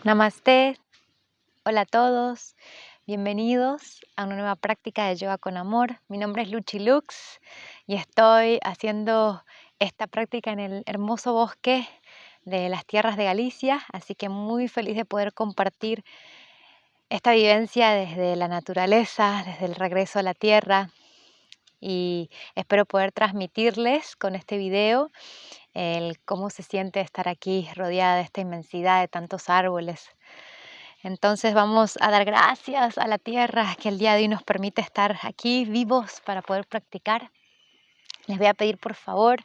Namaste, hola a todos, bienvenidos a una nueva práctica de yoga con amor. Mi nombre es Luchi Lux y estoy haciendo esta práctica en el hermoso bosque de las tierras de Galicia, así que muy feliz de poder compartir esta vivencia desde la naturaleza, desde el regreso a la tierra, y espero poder transmitirles con este video el cómo se siente estar aquí rodeada de esta inmensidad de tantos árboles. Entonces vamos a dar gracias a la tierra que el día de hoy nos permite estar aquí vivos para poder practicar. Les voy a pedir por favor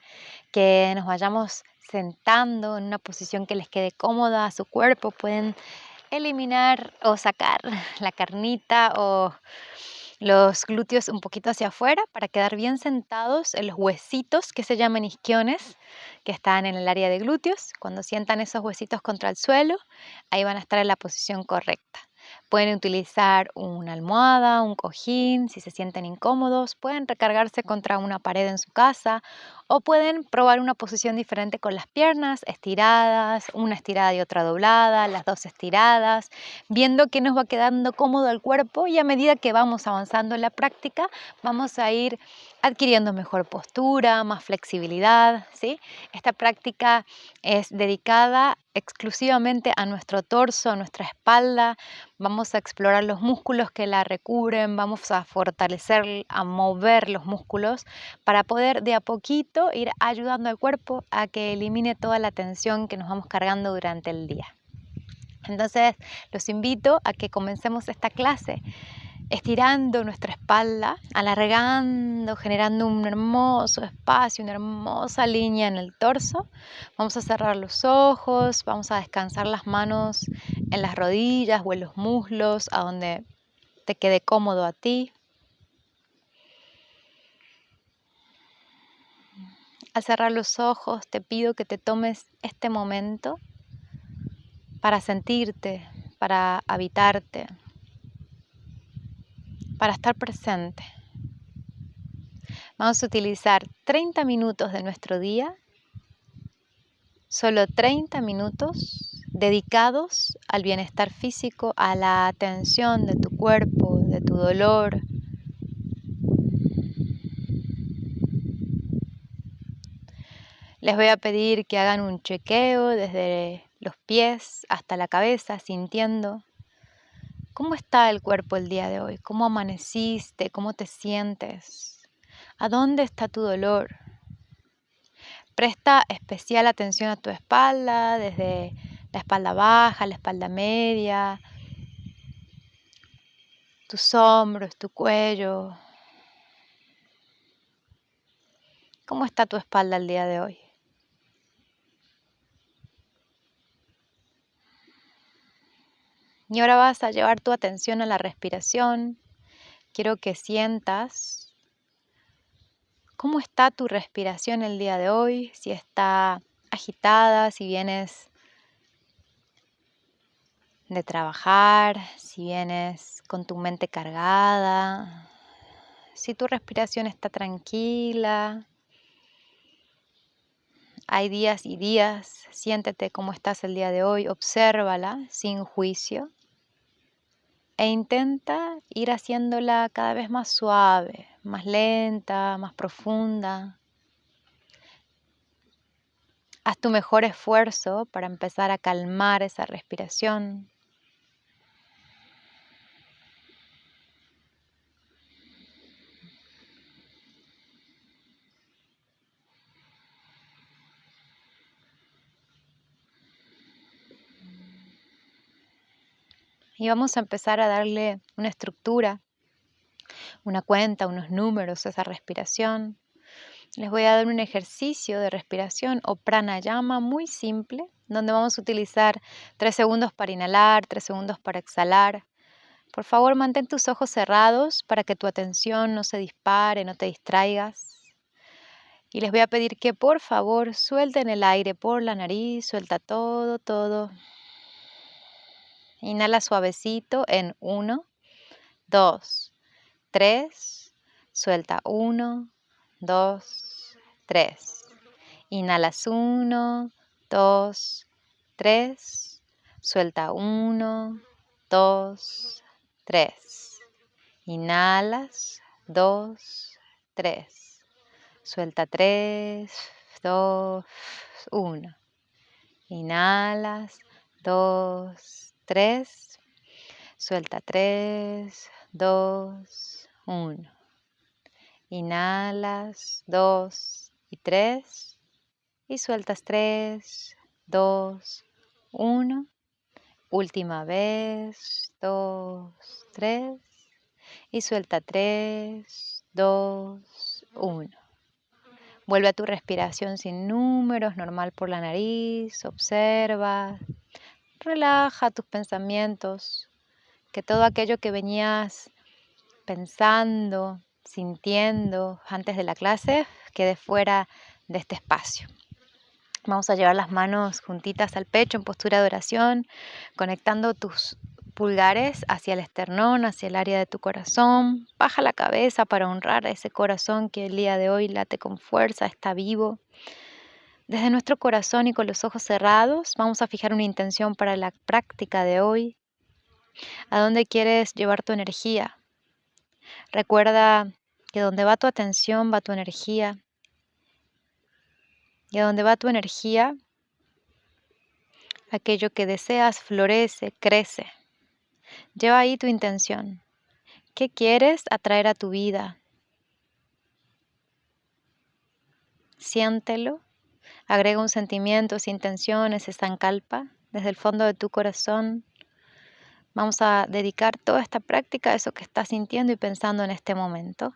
que nos vayamos sentando en una posición que les quede cómoda a su cuerpo. Pueden eliminar o sacar la carnita o los glúteos un poquito hacia afuera para quedar bien sentados en los huesitos que se llaman isquiones, que están en el área de glúteos. Cuando sientan esos huesitos contra el suelo, ahí van a estar en la posición correcta. Pueden utilizar una almohada, un cojín, si se sienten incómodos. Pueden recargarse contra una pared en su casa o pueden probar una posición diferente con las piernas estiradas, una estirada y otra doblada, las dos estiradas, viendo que nos va quedando cómodo el cuerpo, y a medida que vamos avanzando en la práctica, vamos a ir adquiriendo mejor postura, más flexibilidad, ¿sí? Esta práctica es dedicada exclusivamente a nuestro torso, a nuestra espalda. Vamos a explorar los músculos que la recubren, vamos a fortalecer, a mover los músculos para poder de a poquito ir ayudando al cuerpo a que elimine toda la tensión que nos vamos cargando durante el día. Entonces, los invito a que comencemos esta clase estirando nuestra espalda, alargando, generando un hermoso espacio, una hermosa línea en el torso. Vamos a cerrar los ojos, vamos a descansar las manos en las rodillas o en los muslos, a donde te quede cómodo a ti. Al cerrar los ojos, te pido que te tomes este momento para sentirte, para habitarte, para estar presente. Vamos a utilizar 30 minutos de nuestro día, solo 30 minutos dedicados al bienestar físico, a la atención de tu cuerpo, de tu dolor. Les voy a pedir que hagan un chequeo desde los pies hasta la cabeza, sintiendo cómo está el cuerpo el día de hoy, cómo amaneciste, cómo te sientes, a dónde está tu dolor. Presta especial atención a tu espalda, desde la espalda baja, la espalda media, tus hombros, tu cuello. ¿Cómo está tu espalda el día de hoy? Y ahora vas a llevar tu atención a la respiración. Quiero que sientas cómo está tu respiración el día de hoy, si está agitada, si vienes de trabajar, si vienes con tu mente cargada, si tu respiración está tranquila. Hay días y días, siéntete cómo estás el día de hoy, obsérvala sin juicio e intenta ir haciéndola cada vez más suave, más lenta, más profunda. Haz tu mejor esfuerzo para empezar a calmar esa respiración. Y vamos a empezar a darle una estructura, una cuenta, unos números a esa respiración. Les voy a dar un ejercicio de respiración o pranayama muy simple, donde vamos a utilizar 3 segundos para inhalar, 3 segundos para exhalar. Por favor, mantén tus ojos cerrados para que tu atención no se dispare, no te distraigas. Y les voy a pedir que por favor suelten el aire por la nariz, suelta todo, todo. Inhala suavecito en 1, 2, 3. Suelta 1, 2, 3. Inhalas 1, 2, 3. Suelta 1, 2, 3. Inhalas, 2, 3. Suelta 3, 2, 1. Inhalas, 2, 3. Suelta 3, 2, 1. Inhalas 2 y 3 y sueltas 3, 2, 1. Última vez, 2, 3 y suelta 3, 2, 1. Vuelve a tu respiración sin números, normal por la nariz, observa, relaja tus pensamientos, que todo aquello que venías pensando, sintiendo antes de la clase quede fuera de este espacio. Vamos a llevar las manos juntitas al pecho en postura de oración, conectando tus pulgares hacia el esternón, hacia el área de tu corazón. Baja la cabeza para honrar a ese corazón que el día de hoy late con fuerza, está vivo. Desde nuestro corazón y con los ojos cerrados, vamos a fijar una intención para la práctica de hoy. ¿A dónde quieres llevar tu energía? Recuerda que donde va tu atención va tu energía. Y a donde va tu energía, aquello que deseas florece, crece. Lleva ahí tu intención. ¿Qué quieres atraer a tu vida? Siéntelo. Agrega un sentimiento, esa intención, ese sankalpa desde el fondo de tu corazón. Vamos a dedicar toda esta práctica a eso que estás sintiendo y pensando en este momento.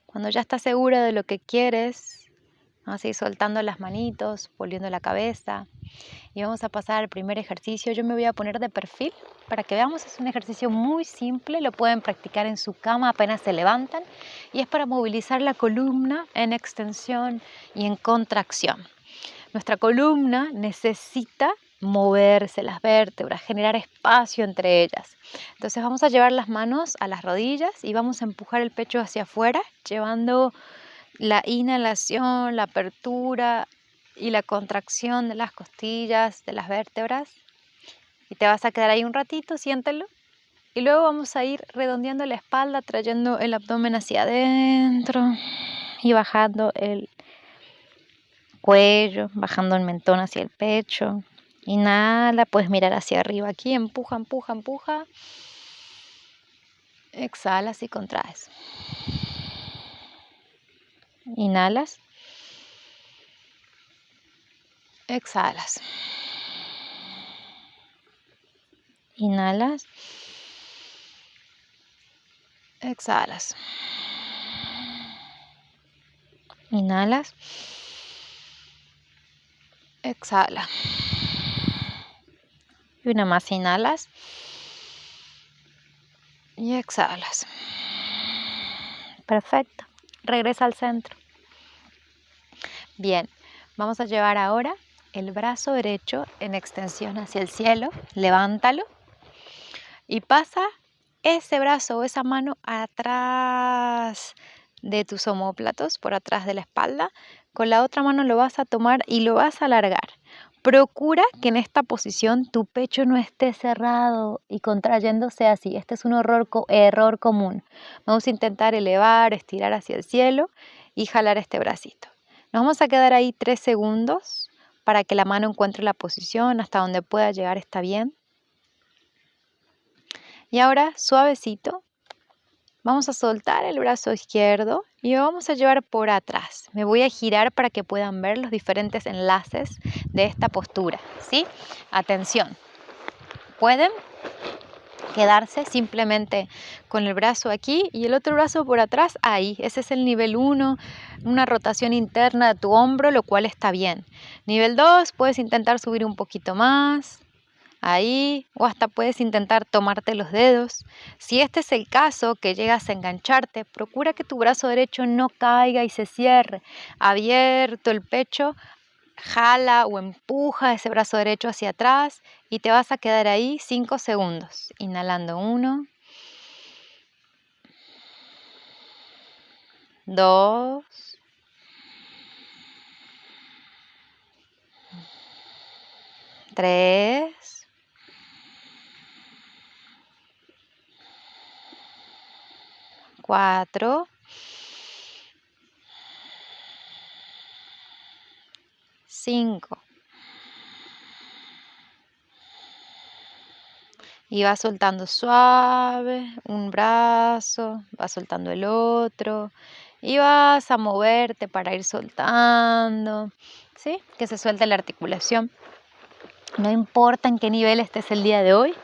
Cuando ya estás segura de lo que quieres, vamos a ir soltando las manitos, volviendo la cabeza y vamos a pasar al primer ejercicio. Yo me voy a poner de perfil para que veamos. Es un ejercicio muy simple, lo pueden practicar en su cama apenas se levantan y es para movilizar la columna en extensión y en contracción. Nuestra columna necesita moverse, las vértebras, generar espacio entre ellas. Entonces vamos a llevar las manos a las rodillas y vamos a empujar el pecho hacia afuera, llevando la inhalación, la apertura y la contracción de las costillas, de las vértebras. Y te vas a quedar ahí un ratito, siéntelo. Y luego vamos a ir redondeando la espalda, trayendo el abdomen hacia adentro y bajando el cuello, bajando el mentón hacia el pecho. Inhala, puedes mirar hacia arriba aquí, empuja, empuja, empuja. Exhalas y contraes. Inhalas. Exhalas. Inhalas. Exhalas. Inhalas. Exhala. Y una más, inhalas. Y exhalas. Perfecto. Regresa al centro. Bien, vamos a llevar ahora el brazo derecho en extensión hacia el cielo. Levántalo. Y pasa ese brazo o esa mano atrás de tus omóplatos, por atrás de la espalda. Con la otra mano lo vas a tomar y lo vas a alargar. Procura que en esta posición tu pecho no esté cerrado y contrayéndose así. Este es un error común. Vamos a intentar elevar, estirar hacia el cielo y jalar este bracito. Nos vamos a quedar ahí 3 segundos para que la mano encuentre la posición. Hasta donde pueda llegar está bien. Y ahora, suavecito, vamos a soltar el brazo izquierdo y lo vamos a llevar por atrás. Me voy a girar para que puedan ver los diferentes enlaces de esta postura, ¿sí? Atención, pueden quedarse simplemente con el brazo aquí y el otro brazo por atrás ahí. Ese es el nivel 1, una rotación interna de tu hombro, lo cual está bien. Nivel 2, puedes intentar subir un poquito más. Ahí, o hasta puedes intentar tomarte los dedos. Si este es el caso, que llegas a engancharte, procura que tu brazo derecho no caiga y se cierre. Abierto el pecho, jala o empuja ese brazo derecho hacia atrás y te vas a quedar ahí 5 segundos. Inhalando 1, 2, 3. 3, 4, 5. Y vas soltando suave un brazo, vas soltando el otro y vas a moverte para ir soltando, ¿sí? Que se suelte la articulación. No importa en qué nivel estés el día de hoy,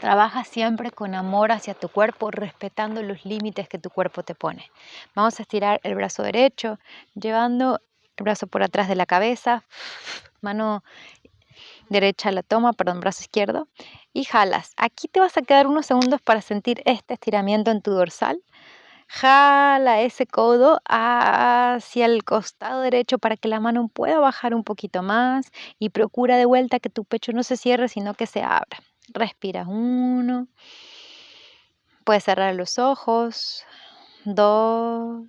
trabaja siempre con amor hacia tu cuerpo, respetando los límites que tu cuerpo te pone. Vamos a estirar el brazo derecho, llevando el brazo por atrás de la cabeza, mano derecha la toma, brazo izquierdo, y jalas. Aquí te vas a quedar unos segundos para sentir este estiramiento en tu dorsal. Jala ese codo hacia el costado derecho para que la mano pueda bajar un poquito más y procura de vuelta que tu pecho no se cierre, sino que se abra. Respiras 1, puedes cerrar los ojos, 2,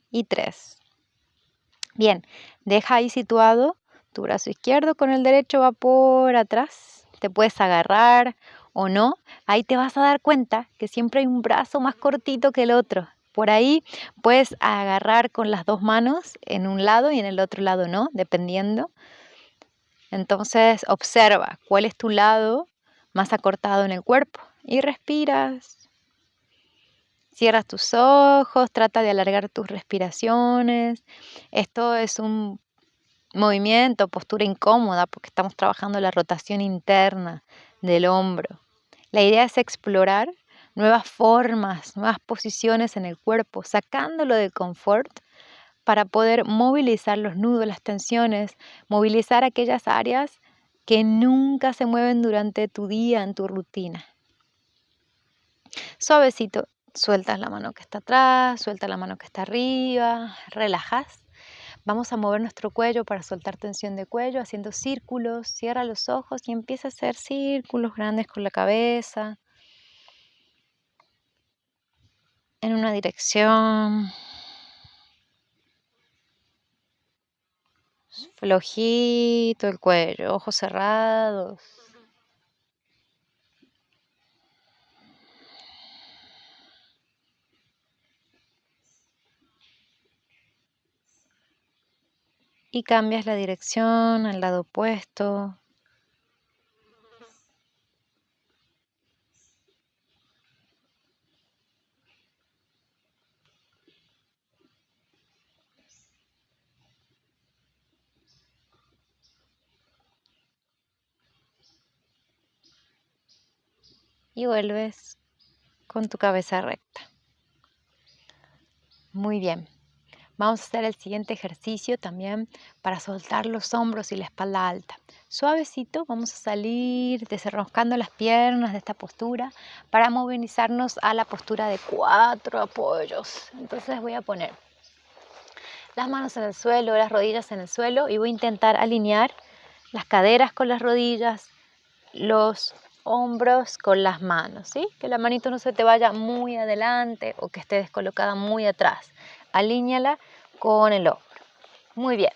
y 3. Bien, deja ahí situado tu brazo izquierdo con el derecho, va por atrás. Te puedes agarrar o no. Ahí te vas a dar cuenta que siempre hay un brazo más cortito que el otro. Por ahí puedes agarrar con las dos manos en un lado y en el otro lado no, dependiendo. Entonces observa cuál es tu lado más acortado en el cuerpo y respiras. Cierras tus ojos, trata de alargar tus respiraciones. Esto es un movimiento, postura incómoda, porque estamos trabajando la rotación interna del hombro. La idea es explorar nuevas formas, nuevas posiciones en el cuerpo, sacándolo del confort para poder movilizar los nudos, las tensiones, movilizar aquellas áreas que nunca se mueven durante tu día, en tu rutina. Suavecito, sueltas la mano que está atrás, suelta la mano que está arriba, relajas. Vamos a mover nuestro cuello para soltar tensión de cuello, haciendo círculos. Cierra los ojos y empieza a hacer círculos grandes con la cabeza en una dirección. Flojito el cuello, ojos cerrados. Y cambias la dirección al lado opuesto. Y vuelves con tu cabeza recta. Muy bien. Vamos a hacer el siguiente ejercicio también para soltar los hombros y la espalda alta. Suavecito vamos a salir desenroscando las piernas de esta postura para movilizarnos a la postura de 4 apoyos. Entonces voy a poner las manos en el suelo, las rodillas en el suelo y voy a intentar alinear las caderas con las rodillas, los hombros con las manos, ¿sí? Que la manito no se te vaya muy adelante o que esté descolocada muy atrás. Alíñala con el hombro. Muy bien.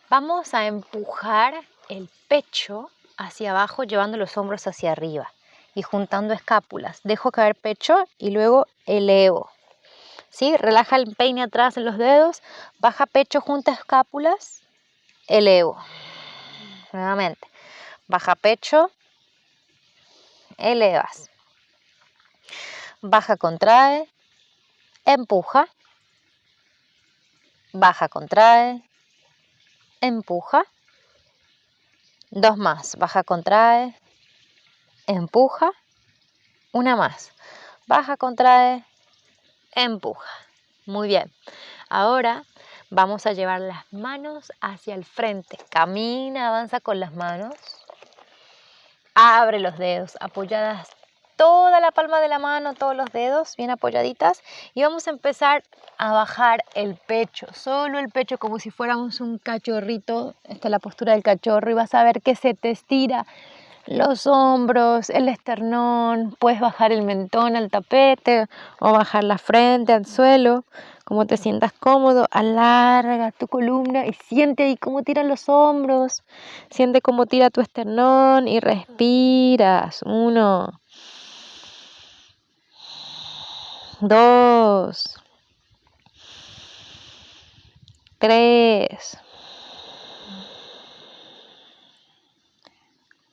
Vamos a empujar el pecho hacia abajo, llevando los hombros hacia arriba y juntando escápulas. Dejo caer pecho y luego elevo. ¿Sí? Relaja el peine atrás en los dedos, baja pecho, junta escápulas, elevo. Nuevamente. Baja pecho, elevas. Baja, contrae, empuja, baja, contrae, empuja. 2 más, baja, contrae, empuja. 1 más, baja, contrae, empuja. Muy bien. Ahora vamos a llevar las manos hacia el frente. Camina, avanza con las manos. Abre los dedos, apoyadas toda la palma de la mano, todos los dedos bien apoyaditas, y vamos a empezar a bajar el pecho, solo el pecho, como si fuéramos un cachorrito. Esta es la postura del cachorro y vas a ver que se te estira los hombros, el esternón, puedes bajar el mentón al tapete o bajar la frente al suelo, como te sientas cómodo. Alarga tu columna y siente ahí cómo tiran los hombros, siente cómo tira tu esternón y respiras. 1, 2, 3,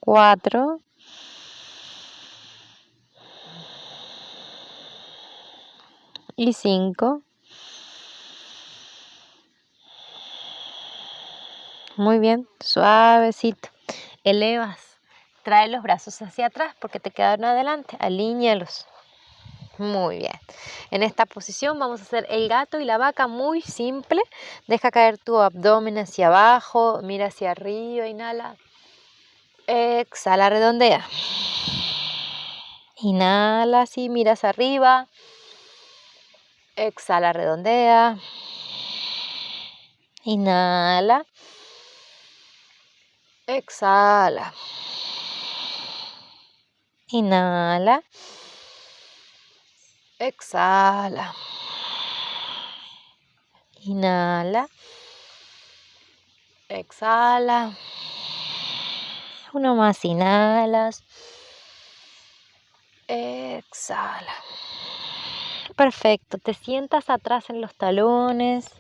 4 y 5. Muy bien, suavecito. Elevas. Trae los brazos hacia atrás porque te quedaron adelante. Alíñalos. Muy bien. En esta posición vamos a hacer el gato y la vaca muy simple. Deja caer tu abdomen hacia abajo. Mira hacia arriba. Inhala. Exhala, redondea. Inhala, así, miras arriba. Exhala, redondea. Inhala. Exhala. Inhala. Exhala. Inhala. Exhala. Uno más, inhalas. Exhala. Perfecto, te sientas atrás en los talones.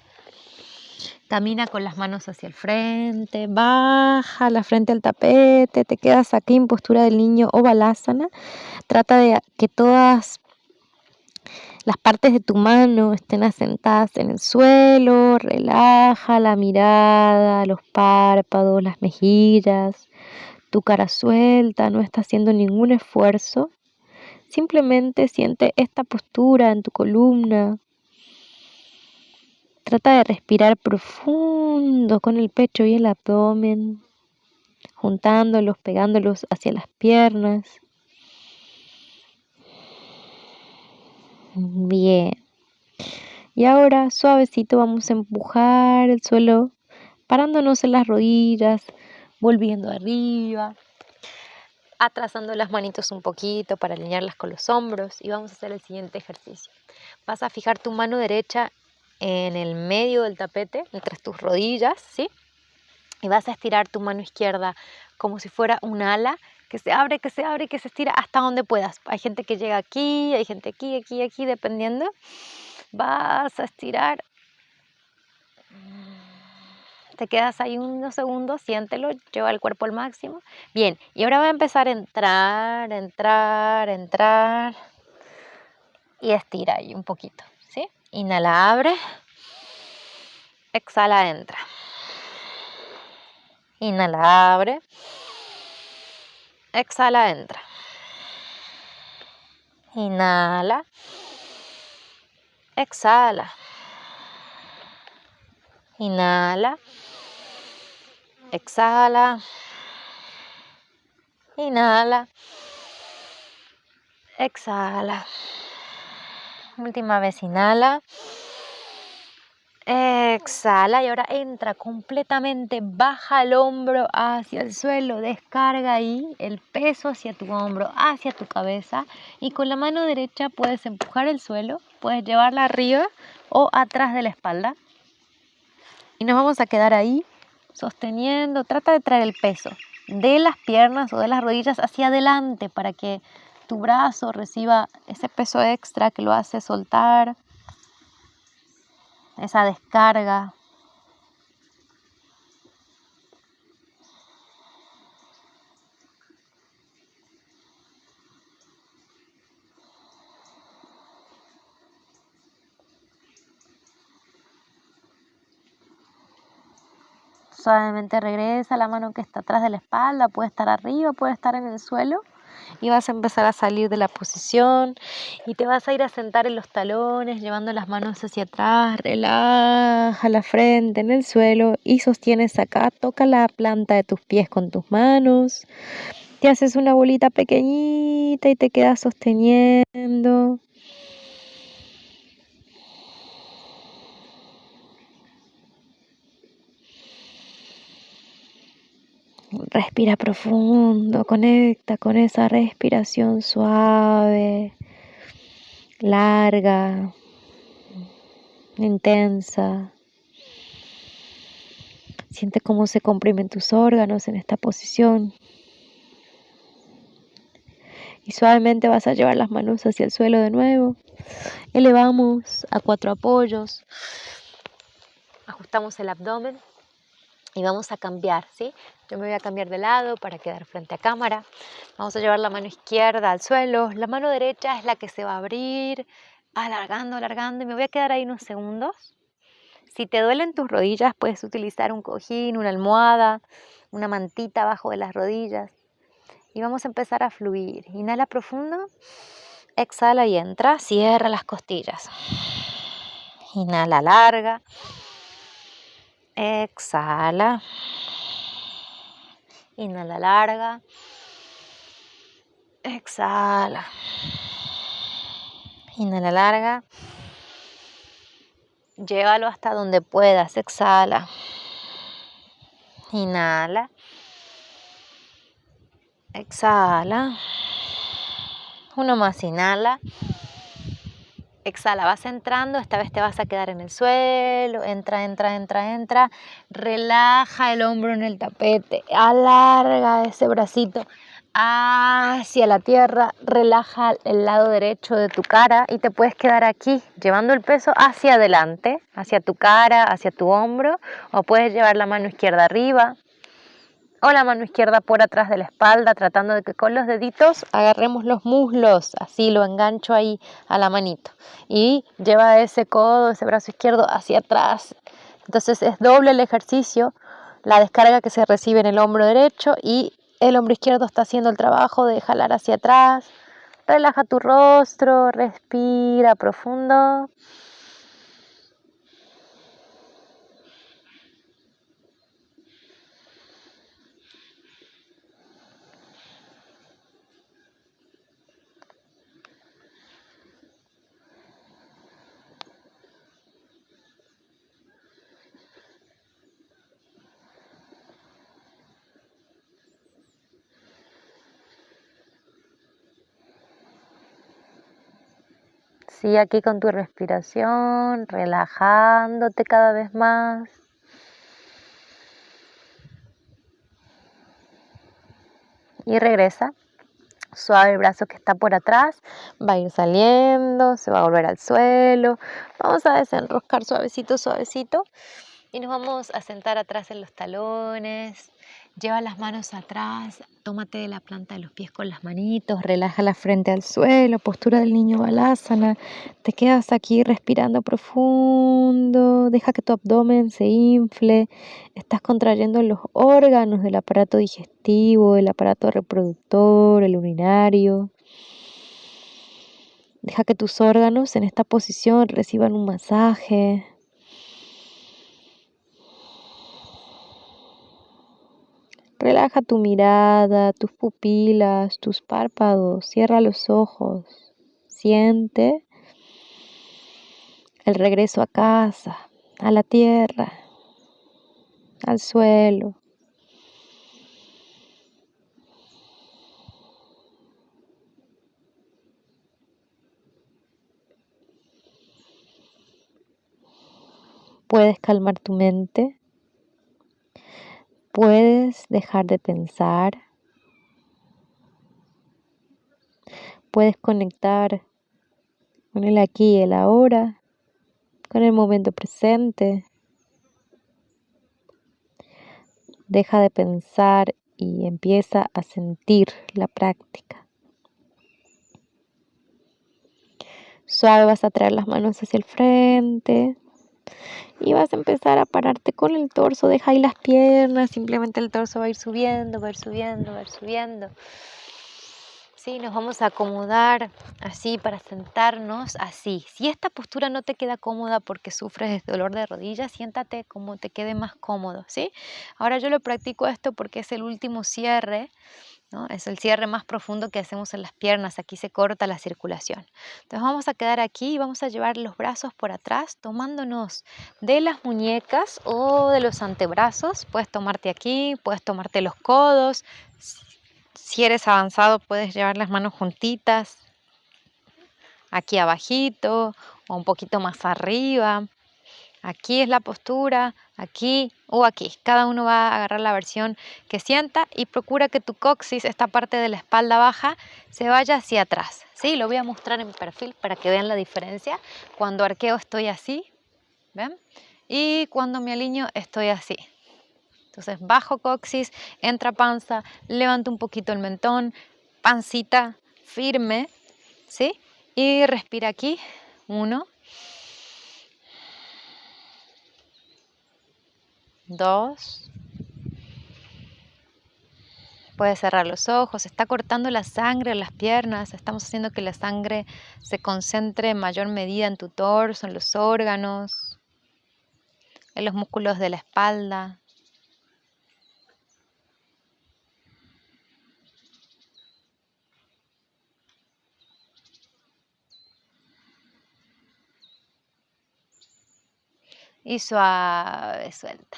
Camina con las manos hacia el frente, baja la frente al tapete, te quedas aquí en postura del niño o balasana. Trata de que todas las partes de tu mano estén asentadas en el suelo. Relaja la mirada, los párpados, las mejillas. Tu cara suelta, no está haciendo ningún esfuerzo. Simplemente siente esta postura en tu columna. Trata de respirar profundo con el pecho y el abdomen, juntándolos, pegándolos hacia las piernas. Bien. Y ahora suavecito vamos a empujar el suelo, parándonos en las rodillas, volviendo arriba, atrasando las manitos un poquito para alinearlas con los hombros y vamos a hacer el siguiente ejercicio. Vas a fijar tu mano derecha en el medio del tapete, entre tus rodillas, ¿sí? Y vas a estirar tu mano izquierda como si fuera un ala que se abre, que se abre y que se estira hasta donde puedas. Hay gente que llega aquí, hay gente aquí, aquí, aquí, dependiendo. Vas a estirar. Te quedas ahí unos segundos, siéntelo, lleva el cuerpo al máximo. Bien, y ahora va a empezar a entrar, entrar, entrar. Y estira ahí un poquito, ¿sí? Inhala, abre. Exhala, entra. Inhala, abre. Exhala, entra. Inhala. Exhala. Inhala. Exhala. Inhala. Exhala. Última vez, inhala. Exhala y ahora entra completamente, baja el hombro hacia el suelo, descarga ahí el peso hacia tu hombro, hacia tu cabeza y con la mano derecha puedes empujar el suelo, puedes llevarla arriba o atrás de la espalda y nos vamos a quedar ahí sosteniendo. Trata de traer el peso de las piernas o de las rodillas hacia adelante para que tu brazo reciba ese peso extra que lo hace soltar, esa descarga. Suavemente regresa la mano que está atrás de la espalda, puede estar arriba, puede estar en el suelo y vas a empezar a salir de la posición y te vas a ir a sentar en los talones llevando las manos hacia atrás, relaja la frente en el suelo y sostienes acá, toca la planta de tus pies con tus manos, te haces una bolita pequeñita y te quedas sosteniendo. Respira profundo, conecta con esa respiración suave, larga, intensa. Siente cómo se comprimen tus órganos en esta posición. Y suavemente vas a llevar las manos hacia el suelo de nuevo. Elevamos a 4 apoyos. Ajustamos el abdomen y vamos a cambiar, ¿sí? Yo me voy a cambiar de lado para quedar frente a cámara. Vamos a llevar la mano izquierda al suelo. La mano derecha es la que se va a abrir, alargando, alargando. Y me voy a quedar ahí unos segundos. Si te duelen tus rodillas, puedes utilizar un cojín, una almohada, una mantita abajo de las rodillas. Y vamos a empezar a fluir. Inhala profundo, exhala y entra, cierra las costillas. Inhala larga, exhala, inhala larga, exhala, inhala larga, llévalo hasta donde puedas, exhala, inhala, exhala, uno más, inhala, exhala, vas entrando, esta vez te vas a quedar en el suelo, entra, entra, entra, entra, relaja el hombro en el tapete, alarga ese bracito hacia la tierra, relaja el lado derecho de tu cara y te puedes quedar aquí, llevando el peso hacia adelante, hacia tu cara, hacia tu hombro, o puedes llevar la mano izquierda arriba, o la mano izquierda por atrás de la espalda, tratando de que con los deditos agarremos los muslos, así lo engancho ahí a la manito. Y lleva ese codo, ese brazo izquierdo hacia atrás. Entonces es doble el ejercicio, la descarga que se recibe en el hombro derecho y el hombro izquierdo está haciendo el trabajo de jalar hacia atrás. Relaja tu rostro, respira profundo. Sigue aquí con tu respiración, relajándote cada vez más. Y regresa. Suave el brazo que está por atrás, va a ir saliendo, se va a volver al suelo. Vamos a desenroscar suavecito, suavecito. Y nos vamos a sentar atrás en los talones. Lleva las manos atrás, tómate de la planta de los pies con las manitos, relaja la frente al suelo, postura del niño balasana. Te quedas aquí respirando profundo, deja que tu abdomen se infle. Estás contrayendo los órganos del aparato digestivo, el aparato reproductor, el urinario. Deja que tus órganos en esta posición reciban un masaje. Relaja tu mirada, tus pupilas, tus párpados, cierra los ojos, siente el regreso a casa, a la tierra, al suelo. Puedes calmar tu mente, puedes dejar de pensar, puedes conectar con el aquí y el ahora, con el momento presente. Deja de pensar y empieza a sentir la práctica. Suave vas a traer las manos hacia el frente y vas a empezar a pararte con el torso. Deja ahí las piernas, simplemente el torso va a ir subiendo, va a ir subiendo, va a ir subiendo. Sí, nos vamos a acomodar así para sentarnos así. Si esta postura no te queda cómoda porque sufres de dolor de rodillas, siéntate como te quede más cómodo, ¿sí? Ahora yo lo practico esto porque es el último cierre ¿no? Es el cierre más profundo que hacemos en las piernas. Aquí se corta la circulación. Entonces vamos a quedar aquí y vamos a llevar los brazos por atrás, tomándonos de las muñecas o de los antebrazos. Puedes tomarte aquí, puedes tomarte los codos. Si eres avanzado, puedes llevar las manos juntitas, aquí abajito o un poquito más arriba. Aquí es la postura, aquí o aquí. Cada uno va a agarrar la versión que sienta y procura que tu coxis, esta parte de la espalda baja, se vaya hacia atrás. ¿Sí? Lo voy a mostrar en perfil para que vean la diferencia. Cuando arqueo estoy así, ¿ven? Y cuando me alineo estoy así. Entonces bajo coxis, entra panza, levanto un poquito el mentón, pancita firme, ¿sí? Y respira aquí. 1, 2. Puedes cerrar los ojos. Está cortando la sangre en las piernas. Estamos haciendo que la sangre se concentre en mayor medida en tu torso, en los órganos, en los músculos de la espalda. Y suave, suelta.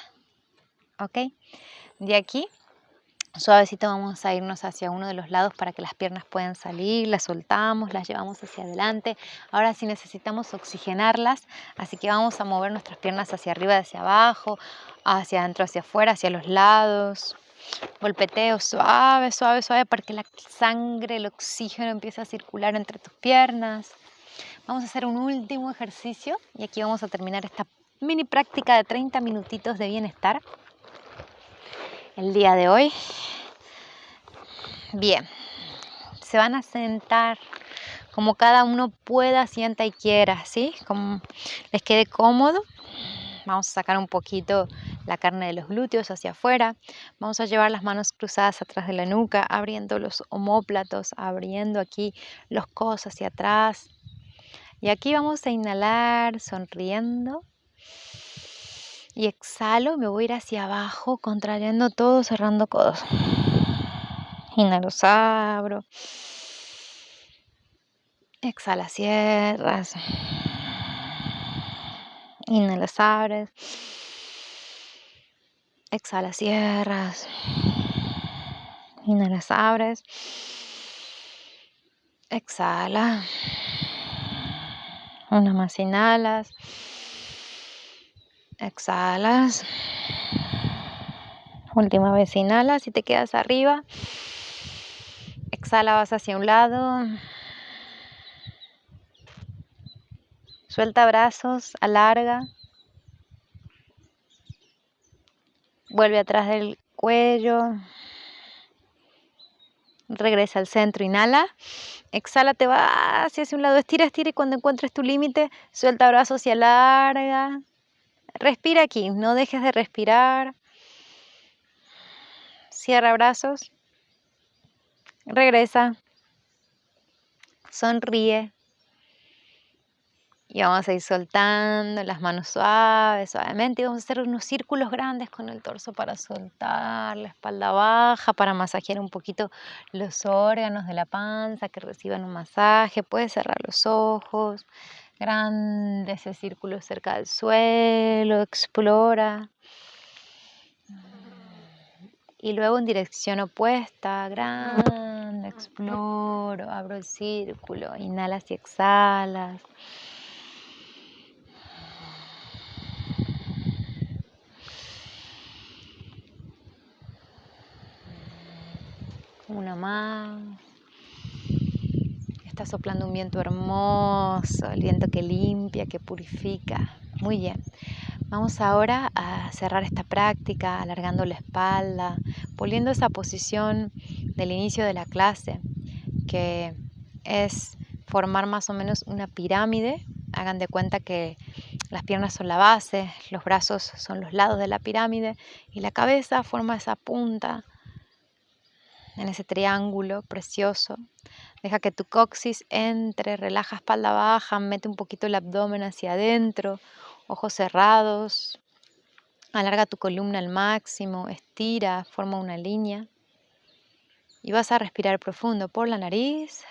¿Ok? De aquí, suavecito vamos a irnos hacia uno de los lados para que las piernas puedan salir. Las soltamos, las llevamos hacia adelante. Ahora sí necesitamos oxigenarlas, así que vamos a mover nuestras piernas hacia arriba, hacia abajo, hacia adentro, hacia afuera, hacia los lados. Golpeteo suave, suave, suave para que la sangre, el oxígeno empiece a circular entre tus piernas. Vamos a hacer un último ejercicio y aquí vamos a terminar esta mini práctica de 30 minutitos de bienestar el día de hoy. Bien, se van a sentar como cada uno pueda, sienta y quiera, ¿sí? Como les quede cómodo. Vamos a sacar un poquito la carne de los glúteos hacia afuera. Vamos a llevar las manos cruzadas atrás de la nuca, abriendo los omóplatos, abriendo aquí los codos hacia atrás. Y aquí vamos a inhalar sonriendo. Y exhalo, me voy a ir hacia abajo, contrayendo todo, cerrando codos. Inhalo, abro. Exhala, cierras. Inhala, abres. Exhala, cierras. Inhala, abres. Exhala. Una más, inhalas. Exhalas. Última vez, inhalas y te quedas arriba. Exhala, vas hacia un lado. Suelta brazos, alarga. Vuelve atrás del cuello. Regresa al centro, inhala. Exhala, te vas hacia un lado, estira, estira y cuando encuentres tu límite, suelta brazos y alarga. Respira aquí, no dejes de respirar. Cierra brazos. Regresa. Sonríe. Y vamos a ir soltando las manos suaves, suavemente. Y vamos a hacer unos círculos grandes con el torso para soltar, la espalda baja, para masajear un poquito los órganos de la panza, que reciban un masaje. Puedes cerrar los ojos. Grande ese círculo cerca del suelo. Explora. Y luego en dirección opuesta, grande, exploro, abro el círculo, inhalas y exhalas. Una más. Está soplando un viento hermoso, el viento que limpia, que purifica. Muy bien. Vamos ahora a cerrar esta práctica, alargando la espalda, volviendo a esa posición del inicio de la clase, que es formar más o menos una pirámide. Hagan de cuenta que las piernas son la base, los brazos son los lados de la pirámide y la cabeza forma esa punta en ese triángulo precioso. Deja que tu coxis entre, relaja espalda baja, mete un poquito el abdomen hacia adentro, ojos cerrados. Alarga tu columna al máximo, estira, forma una línea. Y vas a respirar profundo por la nariz.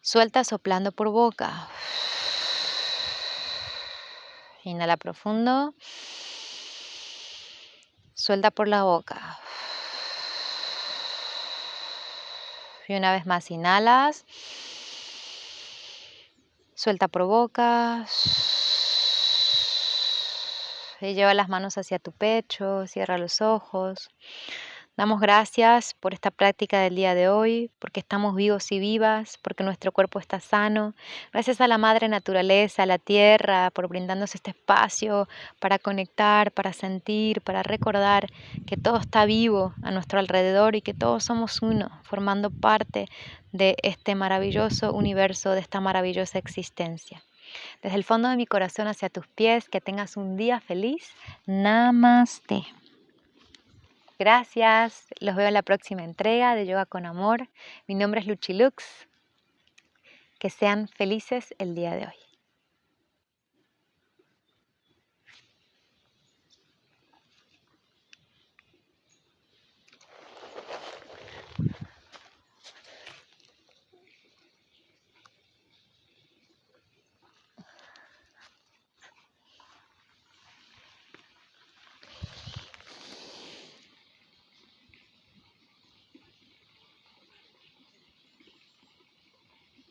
Suelta soplando por boca. Inhala profundo. Suelta por la boca. Y una vez más inhalas. Suelta por boca. Y lleva las manos hacia tu pecho. Cierra los ojos. Damos gracias por esta práctica del día de hoy, porque estamos vivos y vivas, porque nuestro cuerpo está sano. Gracias a la Madre Naturaleza, a la Tierra, por brindarnos este espacio para conectar, para sentir, para recordar que todo está vivo a nuestro alrededor y que todos somos uno, formando parte de este maravilloso universo, de esta maravillosa existencia. Desde el fondo de mi corazón hacia tus pies, que tengas un día feliz. Namaste. Gracias, los veo en la próxima entrega de Yoga con Amor. Mi nombre es Luchi Lux. Que sean felices el día de hoy.